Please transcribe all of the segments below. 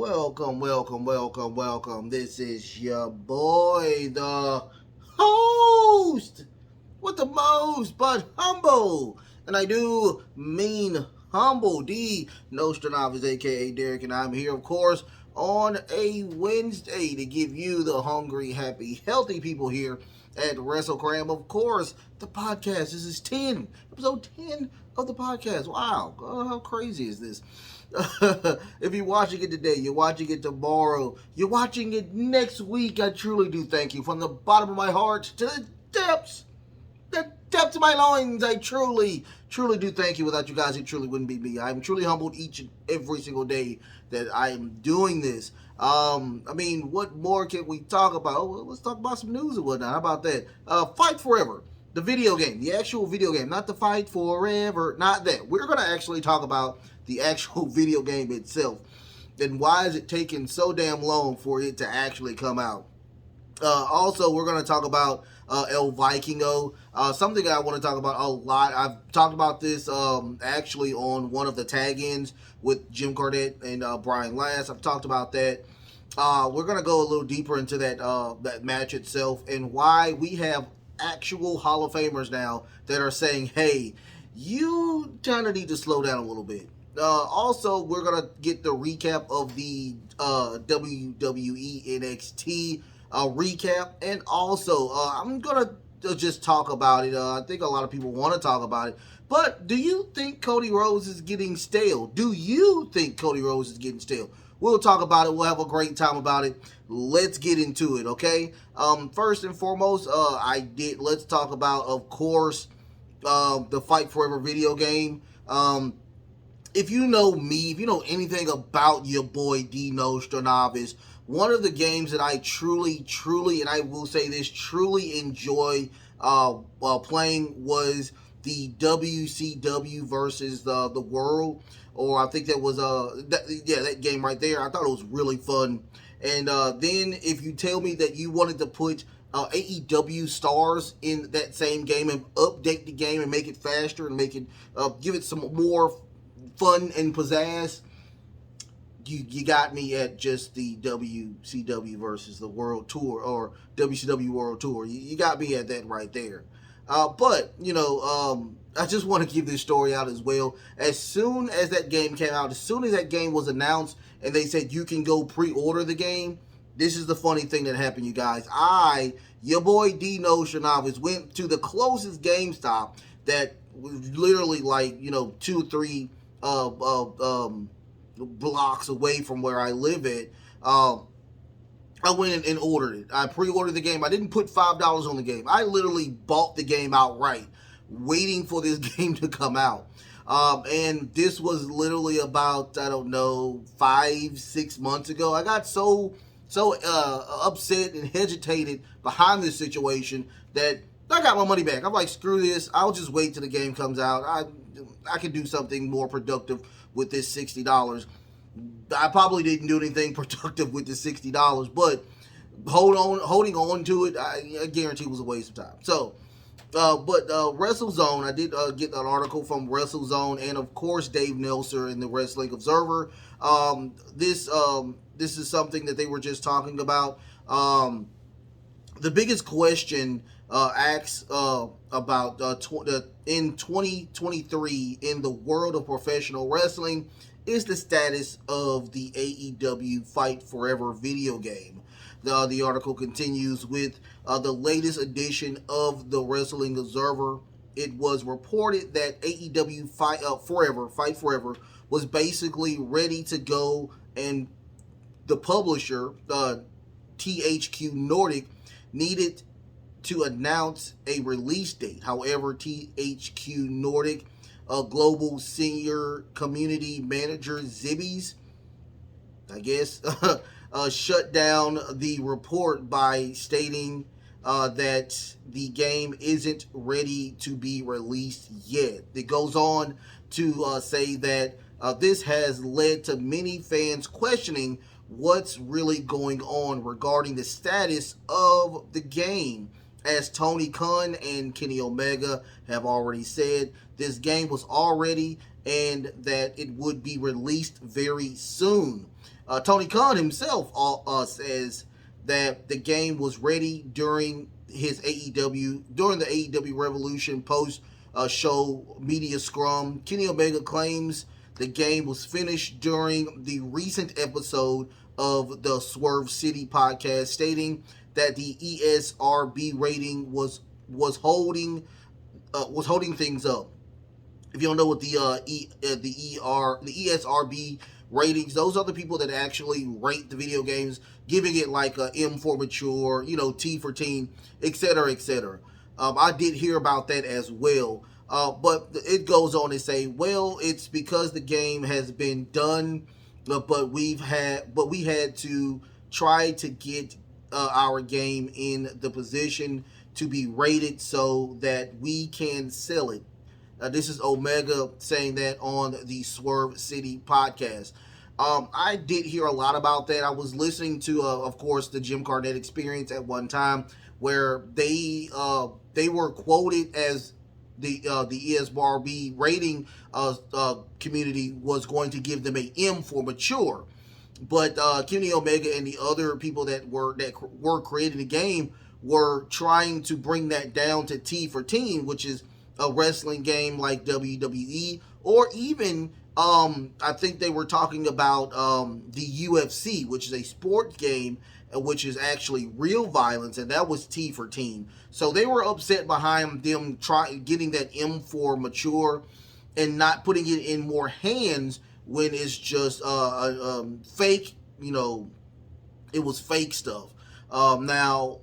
welcome. This is your boy, the host with the most, but humble. And I do mean humble. D. Nostradamus, aka Derek, and I'm here, of course, on a Wednesday to give you the hungry, happy, healthy people here at WrestleCram. Of course, the podcast. This is episode 10 of the podcast. Wow, how crazy is this? If you're watching it today, you're watching it tomorrow, you're watching it next week, I truly do thank you from the bottom of my heart to the depths of my loins. I truly do thank you. Without you guys, it truly wouldn't be me. I'm truly humbled each and every single day that I am doing this. What more can we talk about? Oh, well, let's talk about some news and whatnot. How about that? Fight Forever, the video game, the actual video game, not the Fight Forever, not that. We're going to actually talk about the actual video game itself. And why is it taking so damn long for it to actually come out? Also, we're going to talk about El Vikingo, something I want to talk about a lot. I've talked about this actually on one of the tag-ins with Jim Cornette and Brian Last. I've talked about that. We're going to go a little deeper into that match itself and why we have actual Hall of Famers now that are saying, hey, you kind of need to slow down a little bit. Also, we're going to get the recap of the WWE NXT recap, and also I'm going to just talk about it. I think a lot of people want to talk about it, but do you think Cody Rhodes is getting stale? Do you think Cody Rhodes is getting stale? We'll talk about it. We'll have a great time about it. Let's get into it, okay? First and foremost, let's talk about, of course, the Fight Forever video game. If you know me, if you know anything about your boy D. Nostradamus, one of the games that I truly, and I will say this, truly enjoy playing was the WCW versus the World, or I think that was that game right there. I thought it was really fun. And then if you tell me that you wanted to put AEW stars in that same game and update the game and make it faster and make it give it some more fun and pizzazz, you got me at just the WCW versus the World Tour, or WCW World Tour. You got me at that right there. But I just want to give this story out as well. As soon as that game came out, as soon as that game was announced and they said you can go pre-order the game, this is the funny thing that happened, you guys. Your boy D. Nostradamus, went to the closest GameStop that was literally 2 or 3 blocks away from where I live at. I went and ordered it. I pre-ordered the game. I didn't put $5 on the game. I literally bought the game outright, waiting for this game to come out. And this was literally about, 5-6 months ago. I got so upset and agitated behind this situation that I got my money back. I'm like, screw this. I'll just wait till the game comes out. I can do something more productive with this $60. I probably didn't do anything productive with the $60, but holding on to it, I guarantee was a waste of time. So, WrestleZone, I did get an article from WrestleZone and of course Dave Nelson in the Wrestling Observer. This is something that they were just talking about. The biggest question asks about in 2023 in the world of professional wrestling is the status of the AEW Fight Forever video game. The article continues with the latest edition of the Wrestling Observer. It was reported that AEW Fight Forever was basically ready to go, and the publisher, THQ Nordic, needed to announce a release date. However, THQ Nordic global senior community manager Zibbies, I guess, shut down the report by stating that the game isn't ready to be released yet. It goes on to say that this has led to many fans questioning what's really going on regarding the status of the game. As Tony Khan and Kenny Omega have already said, this game was already and that it would be released very soon. Tony Khan himself says that the game was ready during the AEW Revolution post show media scrum. Kenny Omega claims the game was finished during the recent episode of the Swerve City podcast, stating that the ESRB rating was holding things up. If you don't know what the ESRB ratings, those are the people that actually rate the video games, giving it like a M for mature, T for teen, etc., etc. I did hear about that as well. But it goes on to say, well, it's because the game has been done, but we had to try to get our game in the position to be rated so that we can sell it. This is Omega saying that on the Swerve City podcast. I did hear a lot about that. I was listening to, of course, the Jim Cornette Experience at one time, where they were quoted as the ESRB rating community was going to give them a M for mature, but Kenny Omega and the other people that were creating the game were trying to bring that down to T for teen, which is a wrestling game like WWE, or even I think they were talking about the UFC, which is a sports game, which is actually real violence, and that was T for teen. So they were upset behind them getting that M for mature and not putting it in more hands when it's just fake. It was fake stuff. Now,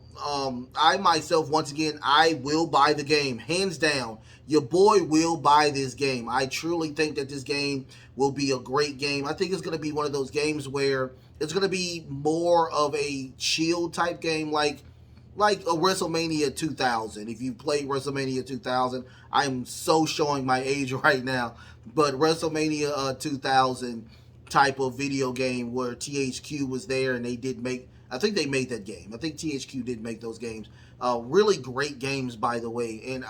I myself, once again, I will buy the game, hands down. Your boy will buy this game. I truly think that this game will be a great game. I think it's going to be one of those games where it's going to be more of a chill type game, like a WrestleMania 2000. If you played WrestleMania 2000, I'm so showing my age right now, but WrestleMania 2000 type of video game where THQ was there, and I think they made that game. I think THQ did make those games. Really great games, by the way. And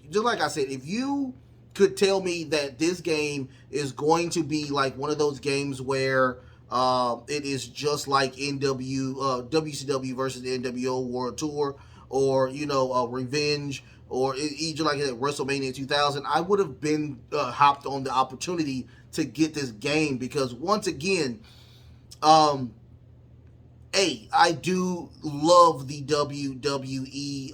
just like I said, if you could tell me that this game is going to be like one of those games where it is just like WCW versus NWO World Tour, or Revenge, or just like WrestleMania 2000, I would have been hopped on the opportunity to get this game, because once again, I do love the WWE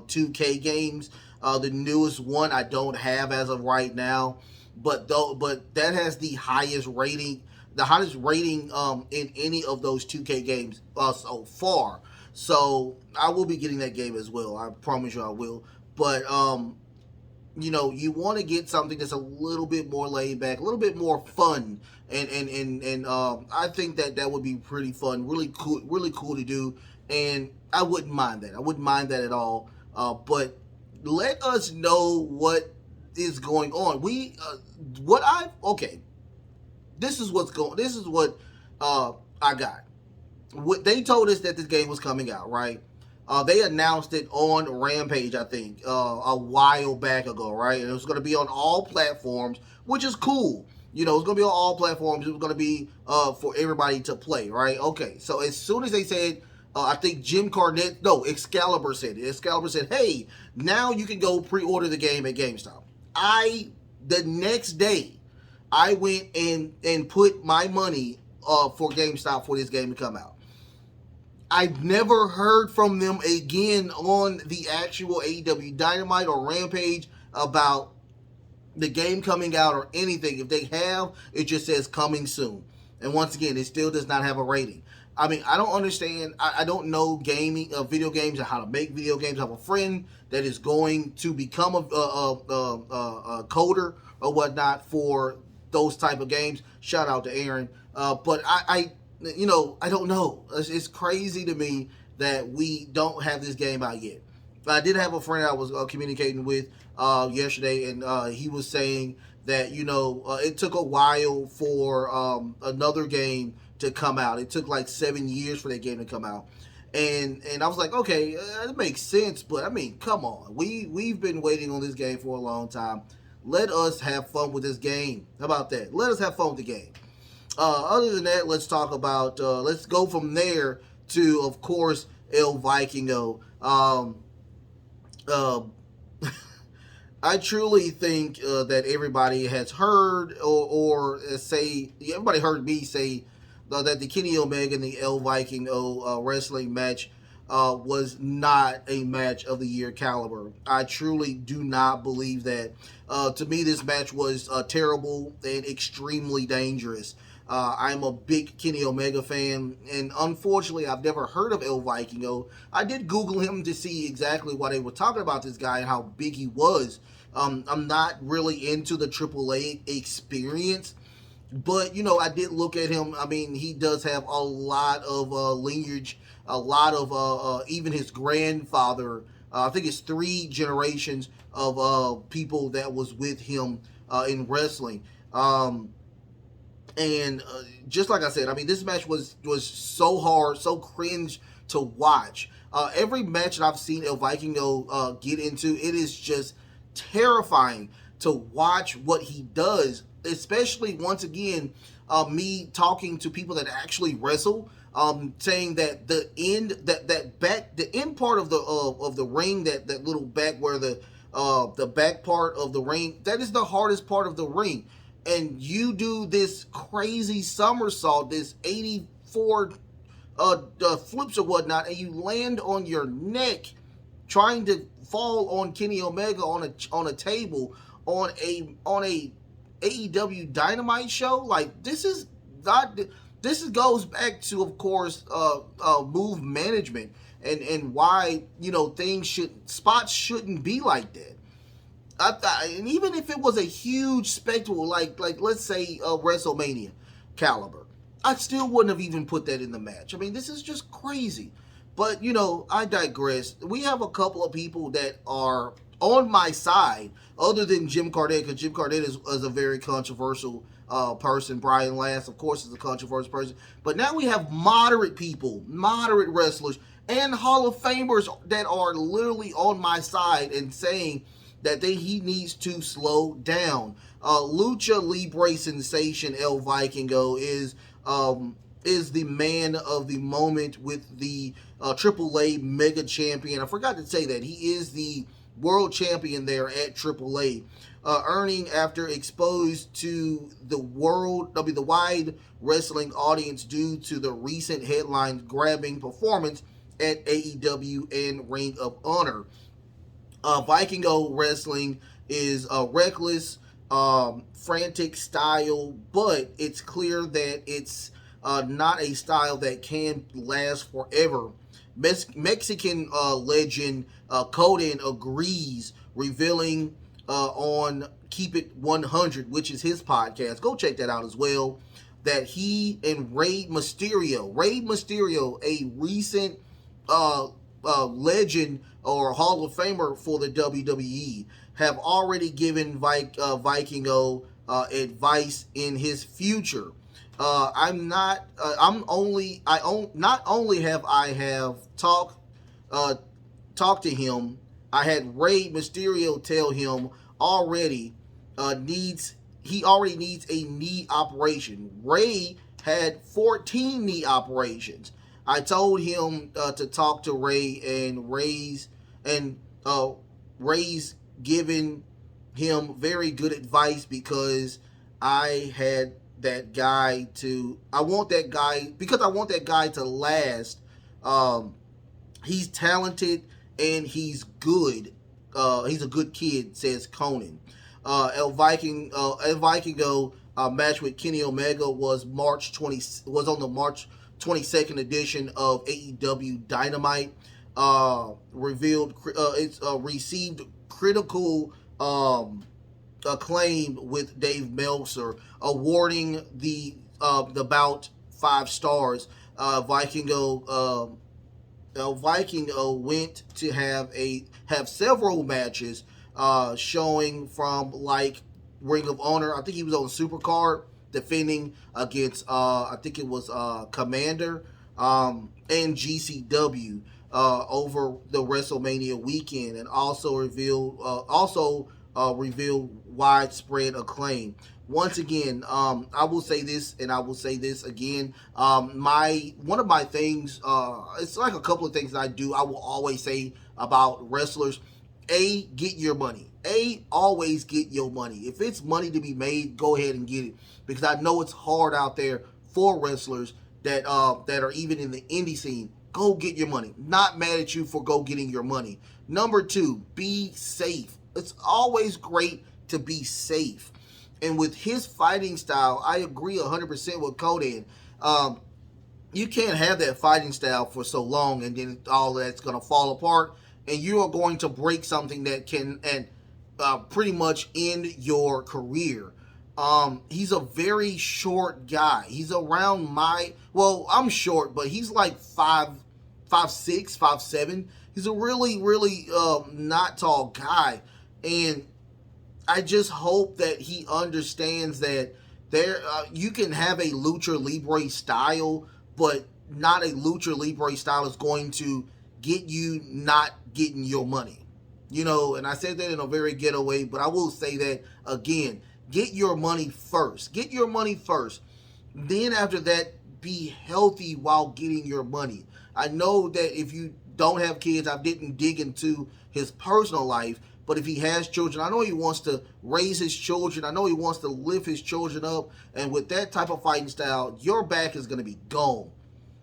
2K games. The newest one I don't have as of right now, but that has the highest rating in any of those 2K games so far. So I will be getting that game as well. I promise you I will. But you want to get something that's a little bit more laid back, a little bit more fun, and I think that would be pretty fun, really cool to do, and I wouldn't mind that. I wouldn't mind that at all. But let us know what is going on. This is what I got. They told us that this game was coming out, right? They announced it on Rampage, I think, a while back ago, right? And it was going to be on all platforms, which is cool. It's going to be on all platforms. It was going to be for everybody to play, right? Okay, so as soon as they said, I think Excalibur said it. Excalibur said, hey, now you can go pre-order the game at GameStop. The next day, I went and put my money for GameStop for this game to come out. I've never heard from them again on the actual AEW Dynamite or Rampage about the game coming out or anything. If they have, it just says coming soon. And once again, it still does not have a rating. I mean, I don't understand. I don't know video games, and how to make video games. I have a friend that is going to become a coder or whatnot for those type of games. Shout out to Aaron. But I don't know. It's crazy to me that we don't have this game out yet. I did have a friend I was communicating with yesterday, and he was saying that it took a while for another game to come out. It took like 7 years for that game to come out, and I was like, okay, it makes sense, but I mean, come on, we've been waiting on this game for a long time. Let us have fun with this game. How about that? Let us have fun with the game. Other than that, let's talk about. Let's go from there to, of course, El Vikingo. Uh, I truly think that everybody has heard or say everybody heard me say that the Kenny Omega and the El Vikingo wrestling match was not a match of the year caliber. I truly do not believe that. To me, this match was terrible and extremely dangerous. I'm a big Kenny Omega fan, and unfortunately, I've never heard of El Vikingo. I did Google him to see exactly why they were talking about this guy and how big he was. I'm not really into the AAA experience, but I did look at him. I mean, he does have a lot of lineage, a lot of even his grandfather. I think it's three generations of people that was with him in wrestling. And just like I said, I mean, this match was so hard, so cringe to watch. Every match that I've seen El Vikingo get into, it is just terrifying to watch what he does. Especially once again, me talking to people that actually wrestle, saying that the end part of the ring, that little back where the back part of the ring, that is the hardest part of the ring. And you do this crazy somersault, this 84 flips or whatnot, and you land on your neck trying to fall on Kenny Omega on a table on a AEW Dynamite show. Like, this is not. This goes back to, of course, move management and why spots shouldn't be like that. And even if it was a huge spectacle, like let's say WrestleMania caliber, I still wouldn't have even put that in the match. I mean, this is just crazy. But I digress. We have a couple of people that are on my side, other than Jim Cornette, because Jim Cornette is a very controversial person. Brian Last, of course, is a controversial person. But now we have moderate people, moderate wrestlers, and Hall of Famers that are literally on my side and saying that he needs to slow down. Lucha Libre sensation El Vikingo is the man of the moment with the AAA Mega Champion. I forgot to say that he is the world champion there at AAA, earning after exposed to the wide wrestling audience due to the recent headline-grabbing performance at AEW and Ring of Honor. Vikingo wrestling is reckless, frantic style, but it's clear that it's not a style that can last forever. Mexican legend Cody agrees, revealing on Keep It 100, which is his podcast. Go check that out as well. That he and Rey Mysterio, a recent legend or Hall of Famer for the WWE, have already given Vikingo advice in his future. I'm not. I'm only. I own. Not only have talked to him, I had Rey Mysterio tell him already he already needs a knee operation. Rey had 14 knee operations. I told him to talk to Rey, and Rey's given him very good advice because I had that guy to. I want that guy to last. He's talented and he's good. He's a good kid, says Conan. El Vikingo match with Kenny Omega was on the March 22nd edition of AEW Dynamite. It's received critical acclaim, with Dave Meltzer awarding the bout 5 stars. Vikingo went to have several matches showing from like Ring of Honor. I think he was on Supercard defending against I think it was Commander and GCW over the WrestleMania weekend, and also revealed widespread acclaim. once again, I will say this, and I will say this again. My one of my things, it's like a couple of things that I do. I will always say about wrestlers: A, get your money. A, always get your money. If it's money to be made, go ahead and get it, because I know it's hard out there for wrestlers that are even in the indie scene. Go get your money. Not mad at you for go getting your money. Number two, be safe. It's always great to be safe. And with his fighting style, I agree 100% with Cody. You can't have that fighting style for so long, and then all that's going to fall apart, and you are going to break something that can and pretty much end your career. He's a very short guy. He's around I'm short, but he's like 5'6", 5'7". He's a really not tall guy, and I just hope that he understands that you can have a lucha libre style, but not a lucha libre style is going to get you not getting your money. And I said that in a very ghetto way, but I will say that again. Get your money first. Get your money first. Then after that, be healthy while getting your money. I know that if you don't have kids, I didn't dig into his personal life, but if he has children, I know he wants to raise his children. I know he wants to lift his children up. And with that type of fighting style, your back is going to be gone.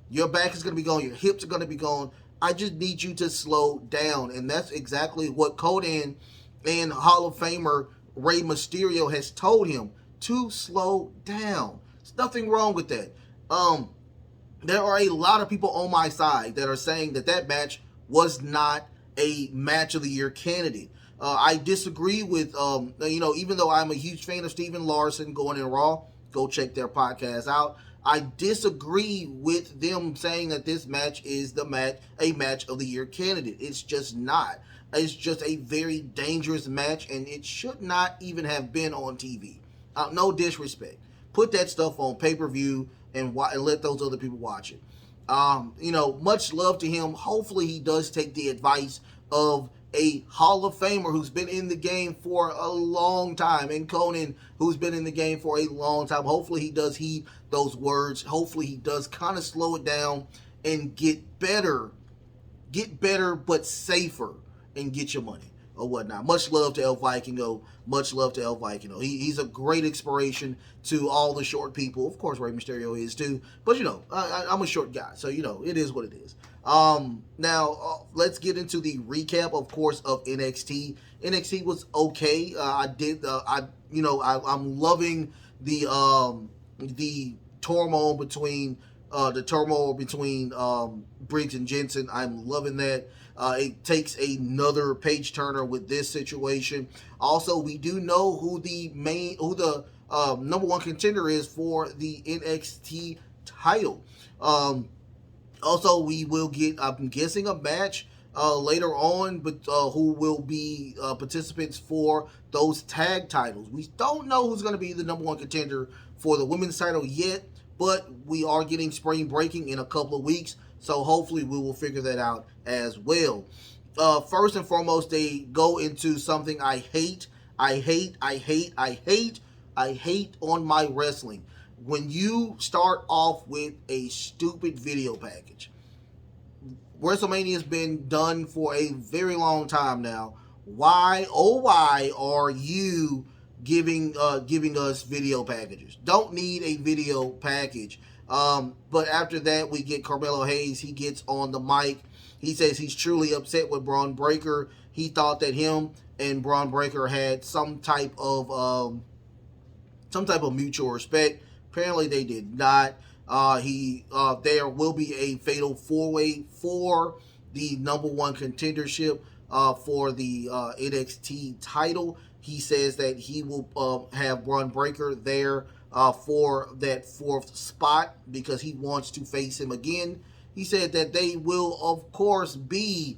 Your back is going to be gone. Your hips are going to be gone. I just need you to slow down. And that's exactly what Cody and Hall of Famer Rey Mysterio has told him, to slow down. There's nothing wrong with that. There are a lot of people on my side that are saying that match was not a match of the year candidate. I disagree with, even though I'm a huge fan of Steven Larson going in Raw, go check their podcast out. I disagree with them saying that this match is a match of the year candidate. It's just not. It's just a very dangerous match, and it should not even have been on TV. No disrespect. Put that stuff on pay-per-view and let those other people watch it. Much love to him. Hopefully he does take the advice of a Hall of Famer who's been in the game for a long time, and Conan, who's been in the game for a long time. Hopefully he does heed those words. Hopefully he does kind of slow it down and get better but safer, and get your money or whatnot. Much love to El Vikingo. Much love to El Vikingo. He's a great inspiration to all the short people. Of course, Rey Mysterio is too. But, I'm a short guy. So, it is what it is. Now, let's get into the recap, of course, of NXT. NXT was okay. I'm loving the turmoil between Briggs and Jensen. I'm loving that. It takes another page turner with this situation. Also, we do know who the number one contender is for the NXT title. Also, we will get, I'm guessing, a match later on, but who will be participants for those tag titles. We don't know who's going to be the number one contender for the women's title yet, but we are getting spring breaking in a couple of weeks, so hopefully we will figure that out as well. First and foremost, they go into something I hate on my wrestling. When you start off with a stupid video package. WrestleMania has been done for a very long time now. Why are you giving us video packages? Don't need a video package. But after that, we get Carmelo Hayes. He gets on the mic. He says he's truly upset with Braun Breaker. He thought that him and Braun Breaker had some type of mutual respect. Apparently, they did not. There will be a fatal four-way for the number one contendership for the NXT title. He says that he will have Braun Breaker there for that fourth spot because he wants to face him again. He said that they will, of course, be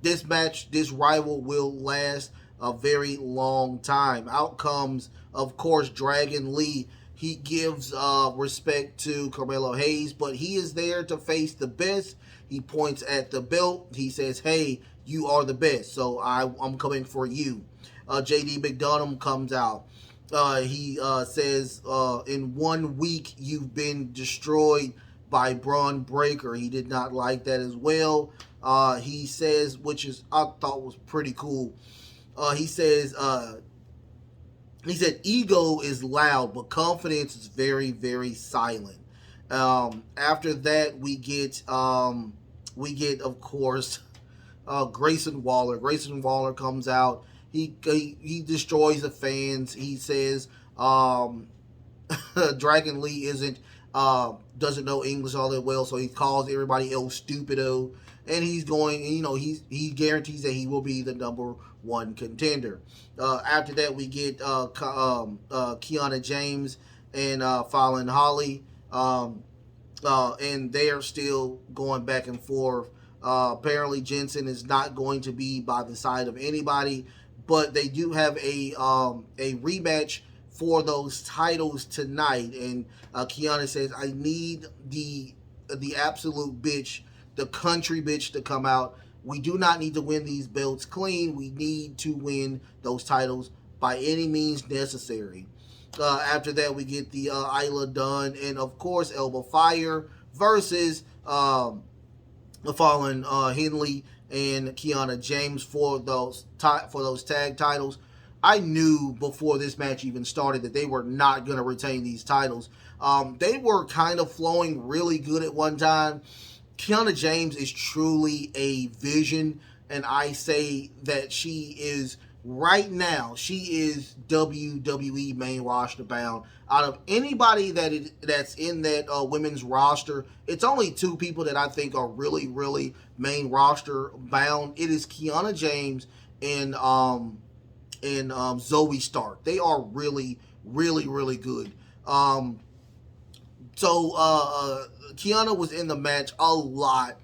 this match, this rival will last a very long time. Out comes, of course, Dragon Lee. He gives respect to Carmelo Hayes, but he is there to face the best. He points at the belt. He says, hey, you are the best, so I'm coming for you. JD McDonough comes out. He says, in 1 week you've been destroyed by Braun Breaker. He did not like that as well. He says, which is I thought was pretty cool. He says, he said, ego is loud, but confidence is very, very silent. After that, we get of course, Grayson Waller. Grayson Waller comes out. He destroys the fans. He says, Dragon Lee doesn't know English all that well, so he calls everybody else stupido, and he's going. He guarantees that he will be the #1 contender. After that, we get Kiana James and Fallon Holly, and they are still going back and forth. Apparently, Jensen is not going to be by the side of anybody, but they do have a rematch for those titles tonight. And Kiana says, "I need the absolute bitch, the country bitch, to come out. We do not need to win these belts clean. We need to win those titles by any means necessary." After that, we get the Isla Dunn and of course Elba Fire versus the Fallen Henley and Kiana James for those tag titles. I knew before this match even started that they were not going to retain these titles. They were kind of flowing really good at one time. Kiana James is truly a vision, and I say that she is right now. She is WWE main roster bound. Out of anybody that's in that women's roster, it's only 2 people that I think are really, really main roster bound. It is Kiana James and Zoe Stark. They are really, really, really good. So Kiana was in the match a lot.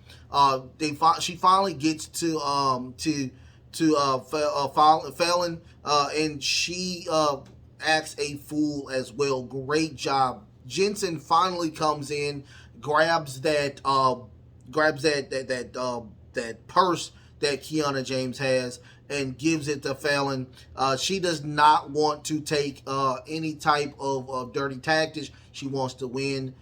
She finally gets to Fallon, and she acts a fool as well. Great job. Jensen finally comes in, grabs that purse that Kiana James has, and gives it to Fallon. She does not want to take any type of dirty tactics. She wants to win.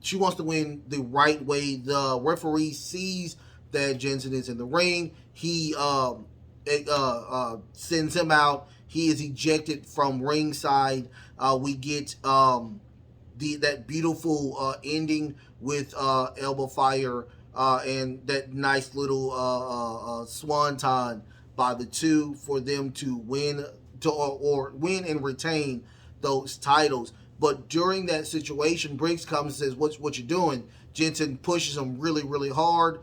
She wants to win the right way. The referee sees that Jensen is in the ring. He sends him out. He is ejected from ringside. We get that beautiful ending with Elbow Fire and that nice little swanton by the 2 for them to win or win and retain those titles. But during that situation, Briggs comes and says, "What you doing?" Jensen pushes him really, really hard.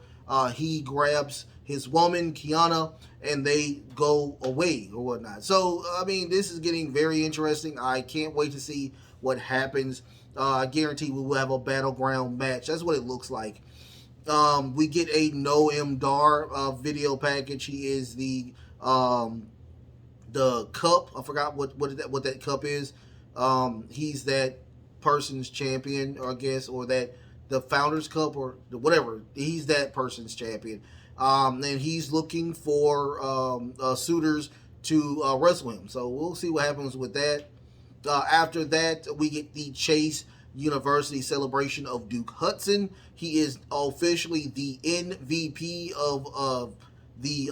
He grabs his woman, Kiana, and they go away or whatnot. So, I mean, this is getting very interesting. I can't wait to see what happens. I guarantee we will have a battleground match. That's what it looks like. We get a Noam Dar video package. He is the cup. I forgot what that cup is. He's that person's champion, I guess, or that the Founders Cup or whatever. He's that person's champion. And he's looking for suitors to wrestle him. So we'll see what happens with that. After that, we get the Chase University celebration of Duke Hudson. He is officially the MVP of the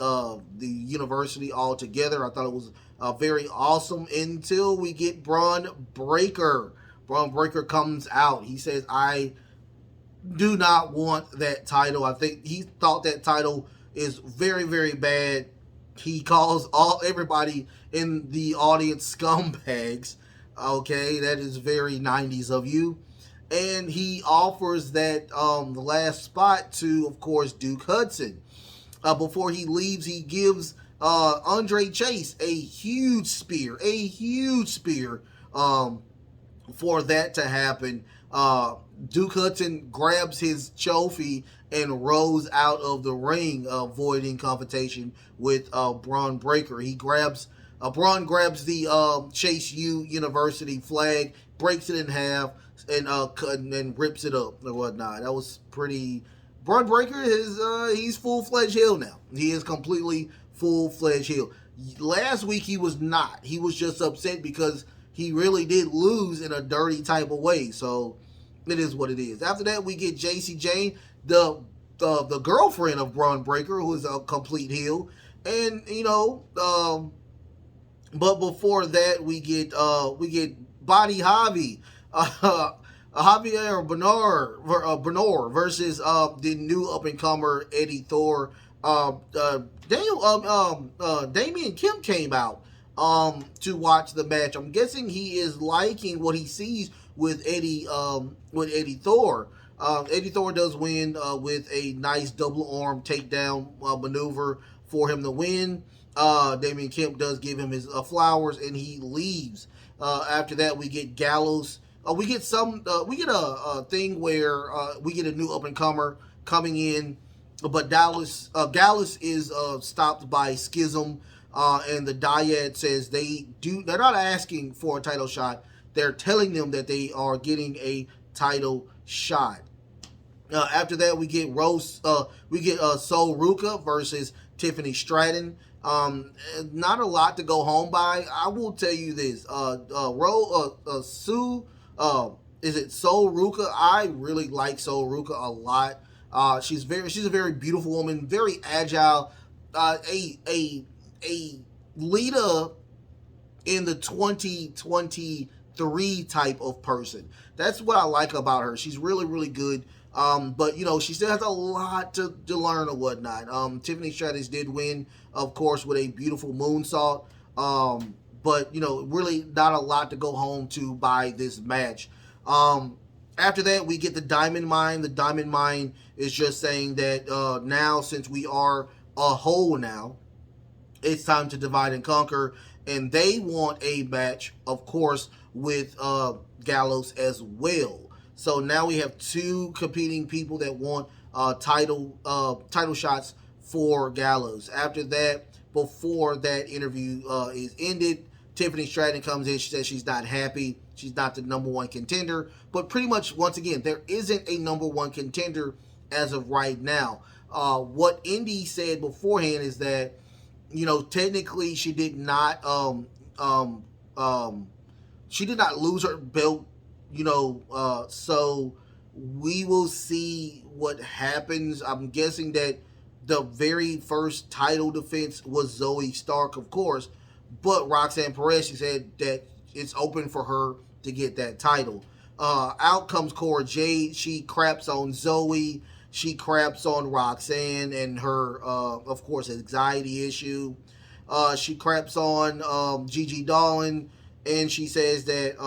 university altogether. I thought it was very awesome until we get Braun Breaker. Braun Breaker comes out. He says, "I do not want that title." I think he thought that title is very, very bad. He calls everybody in the audience scumbags. Okay, that is very 90s of you. And he offers that the last spot to, of course, Duke Hudson. Before he leaves, he gives Andre Chase a huge spear for that to happen. Duke Hudson grabs his trophy and rolls out of the ring, avoiding confrontation with Braun Breaker. Braun grabs the Chase U University flag, breaks it in half, and rips it up or whatnot. That was pretty. Braun Breaker he's full-fledged heel now. He is completely full-fledged heel. Last week he was not. He was just upset because he really did lose in a dirty type of way. So it is what it is. After that, we get JC Jane, the girlfriend of Braun Breaker, who is a complete heel, and but before that, we get Body Javi, Javier Bernard versus the new up and comer Eddie Thor. Damian Kim came out to watch the match. I'm guessing he is liking what he sees with Eddie Thor. Eddie Thor does win with a nice double arm takedown maneuver for him to win. Damian Kemp does give him his flowers, and he leaves. After that, we get Gallows. We get a thing where we get a new up and comer coming in, but Gallus is stopped by Schism, and the Dyad says they're not asking for a title shot. They're telling them that they are getting a title shot. After that, we get Sol Ruka versus Tiffany Stratton. Not a lot to go home by. I will tell you this. Is it Sol Ruka? I really like Sol Ruka a lot. She's a very beautiful woman, very agile, a leader in the 2023 type of person. That's what I like about her. She's really, really good. But she still has a lot to learn or whatnot. Tiffany Stratton did win, of course, with a beautiful moonsault. But really not a lot to go home to by this match. After that, we get the Diamond Mine. The Diamond Mine is just saying that now, since we are a whole now, it's time to divide and conquer. And they want a match, of course, with Gallows as well. So now we have two competing people that want title shots for Gallows. After that, before that interview is ended, Tiffany Stratton comes in. She says she's not happy. She's not the number one contender. But pretty much, once again, there isn't a number one contender as of right now. What Indy said beforehand is that, technically she did not lose her belt. So we will see what happens. I'm guessing that the very first title defense was Zoe Stark, of course, but Roxanne Perez, she said that it's open for her to get that title. Out comes Cora Jade. She craps on Zoe. She craps on Roxanne and her, of course, anxiety issue. She craps on Gigi Dolan, and she says that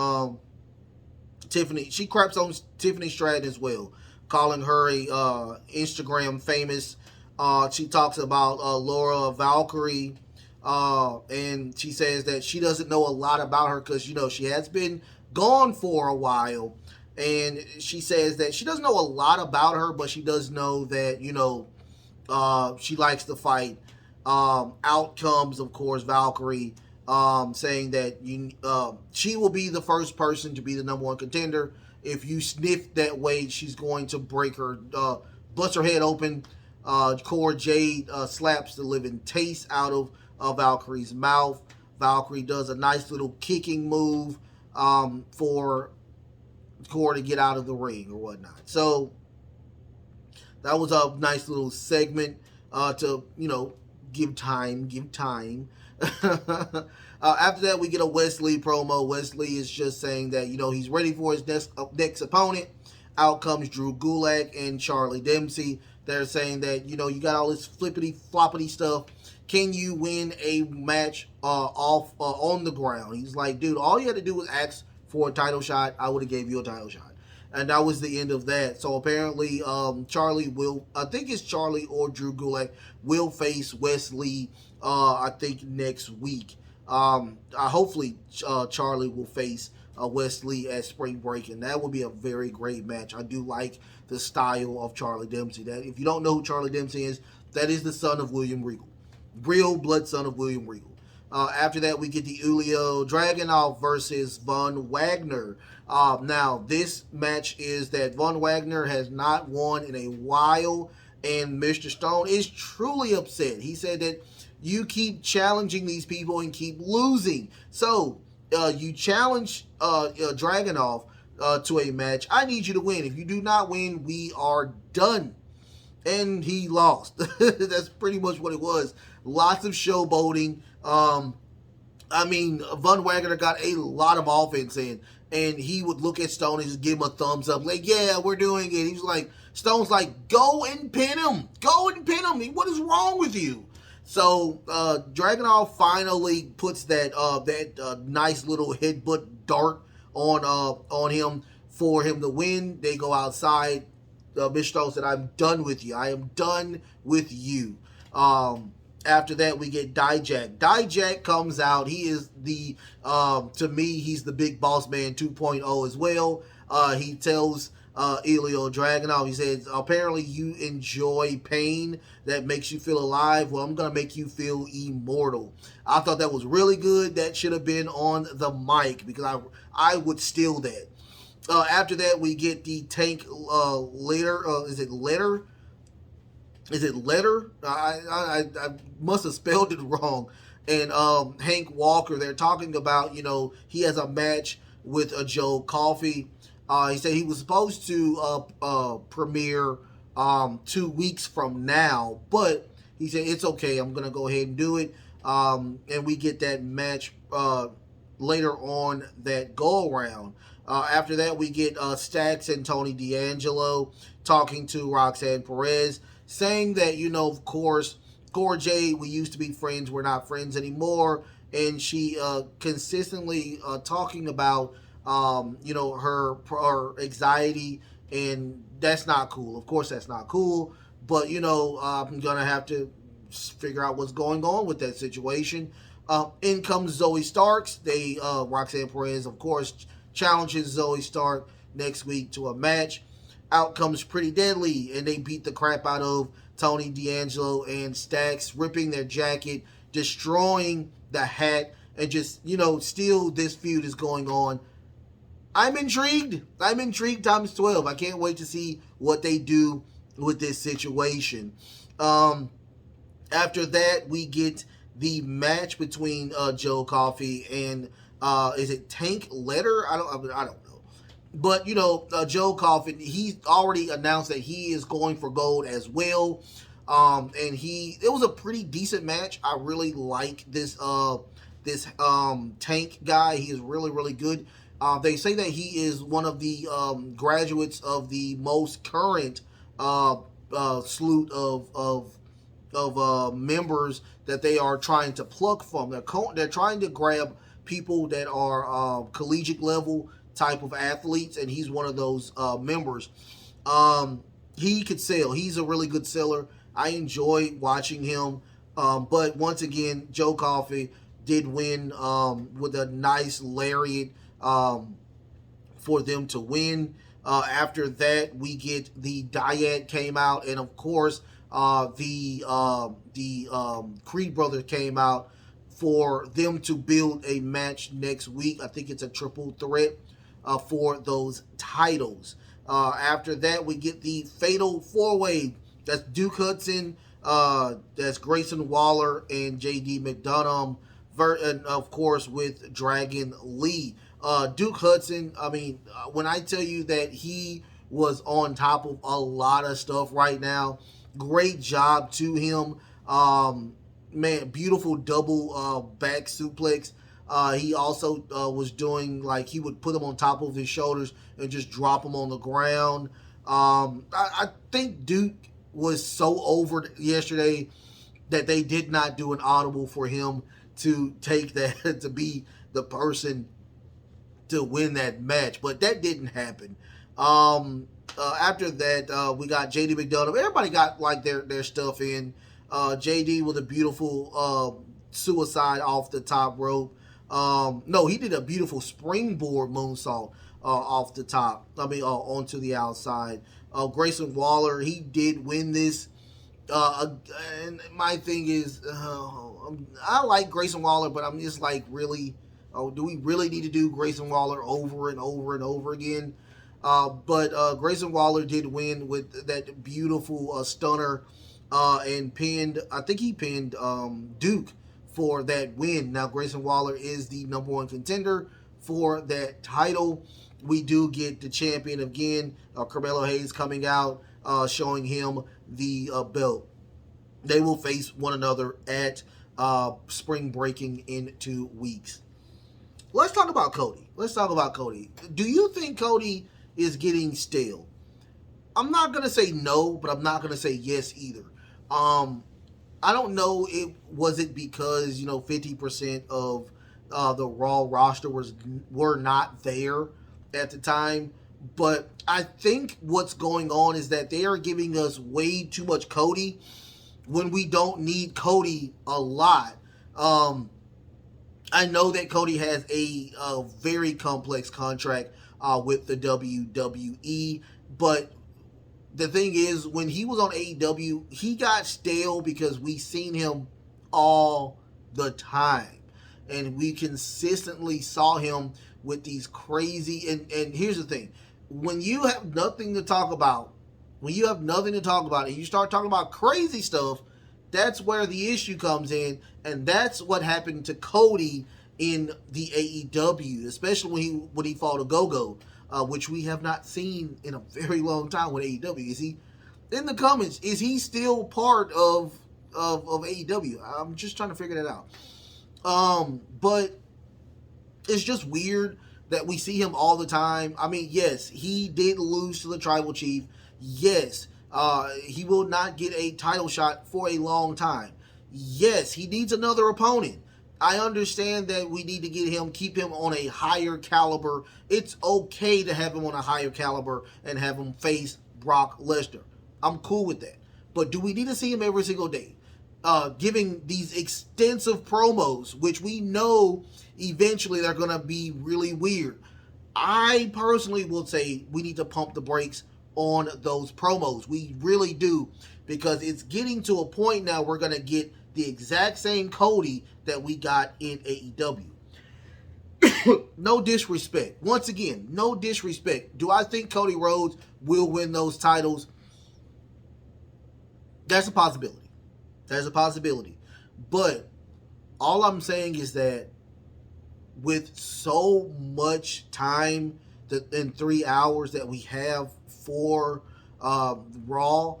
she craps on Tiffany Stratton as well, calling her a Instagram famous. She talks about Laura Valkyrie, and she says that she doesn't know a lot about her because, she has been gone for a while. And she says that she doesn't know a lot about her, but she does know that, she likes to fight. Out comes, of course, Valkyrie, saying that she will be the first person to be the number one contender. If you sniff that way, she's going to break her, bust her head open. Cora Jade slaps the living taste out of Valkyrie's mouth. Valkyrie does a nice little kicking move for Cora to get out of the ring or whatnot. So that was a nice little segment to give time. After that, we get a Wesley promo. Wesley is just saying that he's ready for his next opponent. Out comes Drew Gulak and Charlie Dempsey. They're saying that you got all this flippity floppity stuff. Can you win a match on the ground? He's like, dude, all you had to do was ask for a title shot. I would have gave you a title shot. And that was the end of that. So apparently, Charlie or Drew Gulak will face Wesley, I think, next week. Hopefully, Charlie will face Wesley at Spring Break, and that would be a very great match. I do like the style of Charlie Dempsey. That, if you don't know who Charlie Dempsey is, that is the son of William Regal. Real blood son of William Regal. After that, we get the Julio Dragunov versus Von Wagner. Now, this match is that Von Wagner has not won in a while, and Mr. Stone is truly upset. He said that, You keep challenging these people and keep losing. So you challenge Dragunov to a match. I need you to win. If you do not win, we are done. And he lost. That's pretty much what it was. Lots of showboating. Von Wagner got a lot of offense in, and he would look at Stone and just give him a thumbs up, like, yeah, we're doing it. He was like, Stone's like, go and pin him. Go and pin him. What is wrong with you? So Dragunov finally puts that nice little headbutt dart on him for him to win. They go outside. Mr. Stone said, I'm done with you. I am done with you. After that, we get Dijak. Dijak comes out. He is to me, he's the big boss man 2.0 as well. He tells Ilya Dragunov, he says, apparently you enjoy pain that makes you feel alive. Well, I'm going to make you feel immortal. I thought that was really good. That should have been on the mic because I would steal that. After that, we get the Tank later. Is it letter? Is it letter? I must have spelled it wrong. And Hank Walker, they're talking about, he has a match with Joe Coffey. He said he was supposed to premiere 2 weeks from now, but he said it's okay. I'm going to go ahead and do it. And we get that match later on that go-around. After that, we get Stax and Tony D'Angelo talking to Roxanne Perez, saying that, of course, Cora Jade, we used to be friends, we're not friends anymore. And she consistently talking about, her anxiety, and that's not cool. Of course, that's not cool. But, I'm going to have to figure out what's going on with that situation. In comes Zoe Starks. Roxanne Perez, of course, challenges Zoe Stark next week to a match. Out comes Pretty Deadly, and they beat the crap out of Tony D'Angelo and Stax, ripping their jacket, destroying the hat, and just, still this feud is going on. I'm intrigued. Times 12. I can't wait to see what they do with this situation. After that, we get the match between Joe Coffey and is it Tank Letter? I don't know. But Joe Coffey, he's already announced that he is going for gold as well. And it was a pretty decent match. I really like this Tank guy. He is really, really good. They say that he is one of the graduates of the most current slew of members that they are trying to pluck from. They're trying to grab people that are collegiate level type of athletes, and he's one of those members. He could sell. He's a really good seller. I enjoy watching him. But once again, Joe Coffey did win with a nice lariat for them to win. After that, we get the Dyad came out, and of course, the Creed brothers came out for them to build a match next week. I think it's a triple threat for those titles. After that, we get the Fatal 4-Way. That's Duke Hudson, that's Grayson Waller, and J.D. McDonough, and of course with Dragon Lee. Duke Hudson, when I tell you that he was on top of a lot of stuff right now, great job to him. Man, beautiful double back suplex. He also was doing, like, he would put him on top of his shoulders and just drop him on the ground. I think Duke was so over yesterday that they did not do an audible for him to take that, to be the person to win that match. But that didn't happen. After that, we got JD McDonough. Everybody got, like, their stuff in. JD with a beautiful suicide off the top rope. No, he did a beautiful springboard moonsault off the top. Onto the outside. Grayson Waller, he did win this. And my thing is, I like Grayson Waller, but I'm just like, really, do we really need to do Grayson Waller over and over and over again? But Grayson Waller did win with that beautiful stunner and pinned, I think he pinned Duke for that win. Now Grayson Waller is the number one contender for that title. We do get the champion again, Carmelo Hayes, coming out, showing him the belt. They will face one another at spring breaking in 2 weeks. Let's talk about Cody. Do you think Cody is getting stale? I'm not going to say no, but I'm not going to say yes either. I don't know. Was it because 50% of the Raw roster were not there at the time, but I think what's going on is that they are giving us way too much Cody when we don't need Cody a lot. I know that Cody has a very complex contract with the WWE, but the thing is, when he was on AEW, he got stale because we seen him all the time. And we consistently saw him with these crazy... And here's the thing. When you have nothing to talk about, and you start talking about crazy stuff, that's where the issue comes in. And that's what happened to Cody in the AEW, especially when he fought a Go-Go. Which we have not seen in a very long time with AEW. Is he in the comments? Is he still part of AEW? I'm just trying to figure that out. But it's just weird that we see him all the time. I mean, yes, he did lose to the Tribal Chief. Yes, he will not get a title shot for a long time. Yes, he needs another opponent. I understand that we need to keep him on a higher caliber. It's okay to have him on a higher caliber and have him face Brock Lesnar. I'm cool with that. But do we need to see him every single day? Giving these extensive promos, which we know eventually they're going to be really weird. I personally will say we need to pump the brakes on those promos. We really do. Because it's getting to a point now we're going to get the exact same Cody that we got in AEW. No disrespect. Once again, no disrespect. Do I think Cody Rhodes will win those titles? That's a possibility. But all I'm saying is that with so much time in 3 hours that we have for Raw,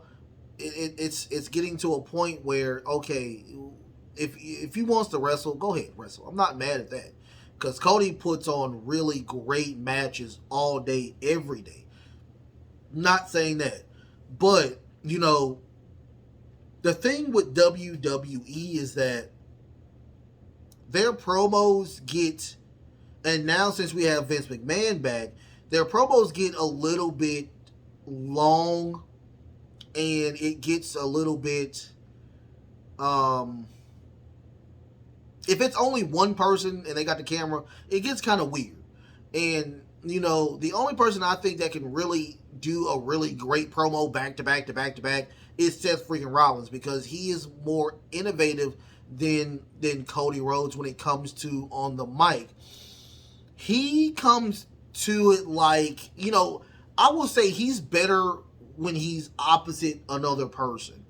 it's getting to a point where, okay, if he wants to wrestle, go ahead, wrestle. I'm not mad at that. Because Cody puts on really great matches all day, every day. Not saying that. But, the thing with WWE is that their promos get, and now since we have Vince McMahon back, their promos get a little bit long, and it gets a little bit, if it's only one person and they got the camera, it gets kind of weird. And, the only person I think that can really do a really great promo back to back is Seth freaking Rollins, because he is more innovative than Cody Rhodes when it comes to on the mic. He comes to it like, I will say he's better when he's opposite another person.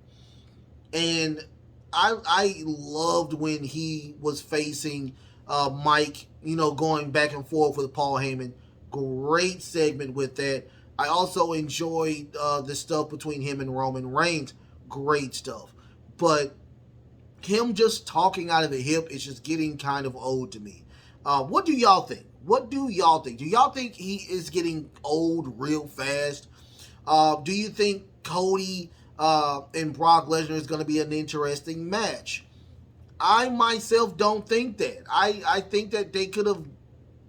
And I loved when he was facing Mike, going back and forth with Paul Heyman. Great segment with that. I also enjoyed the stuff between him and Roman Reigns. Great stuff. But him just talking out of the hip is just getting kind of old to me. What do y'all think? Do y'all think he is getting old real fast? Do you think Cody and Brock Lesnar is going to be an interesting match? I myself don't think that. I think that they could have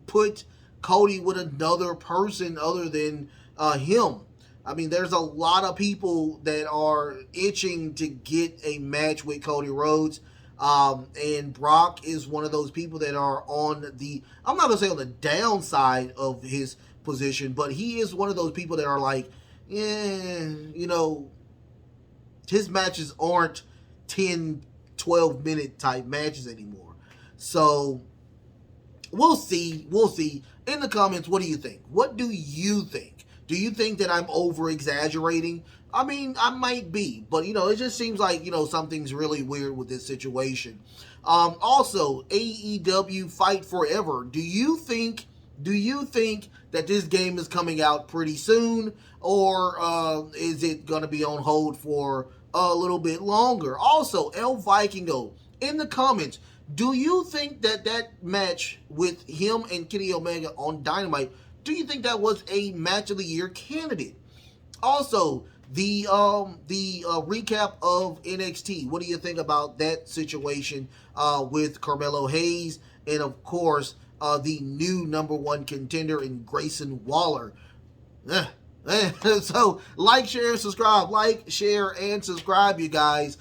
put Cody with another person other than him. I mean, there's a lot of people that are itching to get a match with Cody Rhodes. And Brock is one of those people that are on the, I'm not going to say on the downside of his position, but he is one of those people that are like, his matches aren't 10, 12 minute type matches anymore. So we'll see. In the comments, what do you think? Do you think that I'm over exaggerating? I mean, I might be, but it just seems like something's really weird with this situation. Also, AEW Fight Forever. Do you think that this game is coming out pretty soon, or is it going to be on hold for a little bit longer? Also, El Vikingo in the comments. Do you think that match with him and Kenny Omega on Dynamite? Do you think that was a match of the year candidate? Also, the recap of NXT. What do you think about that situation with Carmelo Hayes and of course the new number one contender in Grayson Waller? So like, share, and subscribe. Like, share, and subscribe, you guys.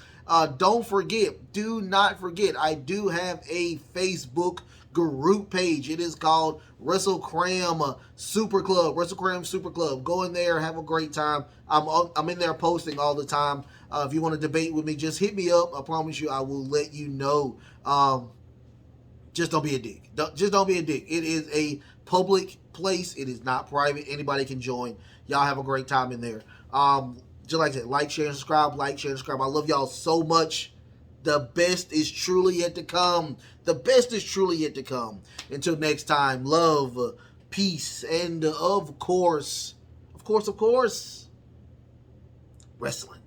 Don't forget. Do not forget. I do have a Facebook group page. It is called WrestleCram Super Club. WrestleCram Super Club. Go in there, have a great time. I'm in there posting all the time. If you want to debate with me, just hit me up. I promise you, I will let you know. Just don't be a dick. Just don't be a dick. It is a public place. It is not private. Anybody can join. Y'all have a great time in there. Just like I said, like, share, and subscribe. Like, share, and subscribe. I love y'all so much. The best is truly yet to come. The best is truly yet to come. Until next time, love, peace, and of course, wrestling.